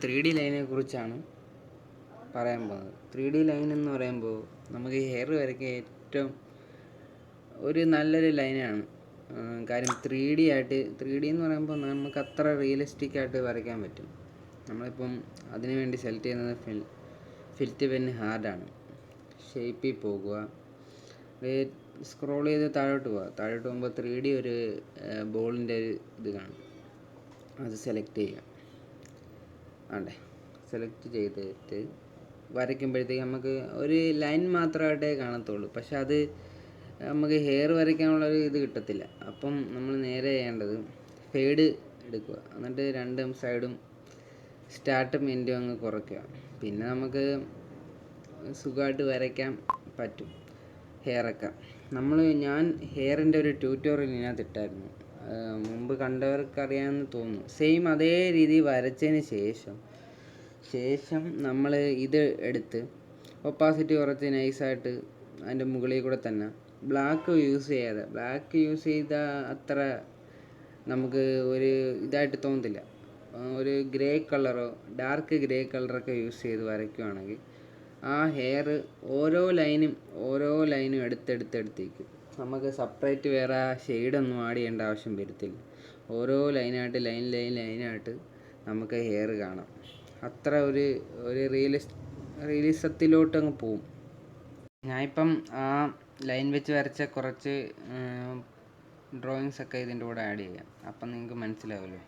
3D ലൈനിനെ കുറിച്ചാണ് പറയാൻ പോകുന്നത്. 3D ലൈൻ എന്ന് പറയുമ്പോൾ നമുക്ക് ഹെയർ വരയ്ക്കാൻ ഏറ്റവും ഒരു നല്ലൊരു ലൈനാണ്. കാര്യം 3D എന്ന് പറയുമ്പോൾ നമുക്ക് അത്ര റിയലിസ്റ്റിക് ആയിട്ട് വരയ്ക്കാൻ പറ്റും. നമ്മളിപ്പം അതിനു വേണ്ടി സെലക്ട് ചെയ്യുന്നത് ഫിൽറ്റ് പെൻ ഹാർഡാണ്. ഷേപ്പിൽ പോകുക, സ്ക്രോൾ ചെയ്ത് താഴോട്ട് പോകുമ്പോൾ 3D ഒരു ബോളിൻ്റെ ഒരു ഇത് കാണും. അത് സെലക്ട് ചെയ്യുക. സെലക്ട് ചെയ്തിട്ട് വരയ്ക്കുമ്പോഴത്തേക്ക് നമുക്ക് ഒരു ലൈൻ മാത്രമായിട്ടേ കാണത്തുള്ളൂ. പക്ഷെ അത് നമുക്ക് ഹെയർ വരയ്ക്കാനുള്ളൊരു ഇത് കിട്ടത്തില്ല. അപ്പം നമ്മൾ നേരെ ചെയ്യേണ്ടത് ഫേഡ് എടുക്കുക. എന്നിട്ട് രണ്ടും സൈഡും സ്റ്റാർട്ടും എൻഡും അങ്ങ് കുറയ്ക്കുക. പിന്നെ നമുക്ക് സുഖമായിട്ട് വരയ്ക്കാൻ പറ്റും ഹെയറൊക്കെ. ഞാൻ ഹെയറിൻ്റെ ഒരു ട്യൂട്ടോറിയൽ ഇതിനകത്ത് ഇട്ടായിരുന്നു. മുമ്പ് കണ്ടവർക്കറിയാമെന്ന് തോന്നുന്നു. സെയിം അതേ രീതി വരച്ചതിന് ശേഷം നമ്മൾ ഇത് എടുത്ത് ഒപ്പാസിറ്റി കുറച്ച് നൈസായിട്ട് അതിൻ്റെ മുകളിൽ കൂടെ തന്നെ ബ്ലാക്ക് യൂസ് ചെയ്താൽ അത്ര നമുക്ക് ഒരു ഇതായിട്ട് തോന്നത്തില്ല. ഒരു ഗ്രേ കളറോ ഡാർക്ക് ഗ്രേ കളറൊക്കെ യൂസ് ചെയ്ത് വരയ്ക്കുകയാണെങ്കിൽ ആ ഹെയർ ഓരോ ലൈനും എടുത്തെടുത്തേക്കും. നമുക്ക് സെപ്പറേറ്റ് വേറെ ഷെയ്ഡൊന്നും ആഡ് ചെയ്യേണ്ട ആവശ്യം വരത്തില്ല. ഓരോ ലൈനായിട്ട് നമുക്ക് ഹെയർ കാണാം. അത്ര ഒരു റിയലിസത്തിലോട്ട് അങ്ങ് പോവും. ഞാനിപ്പം ആ ലൈൻ വെച്ച് വരച്ച കുറച്ച് ഡ്രോയിങ്സൊക്കെ ഇതിൻ്റെ കൂടെ ആഡ് ചെയ്യാം. അപ്പം നിങ്ങൾക്ക് മനസ്സിലാവുമല്ലോ.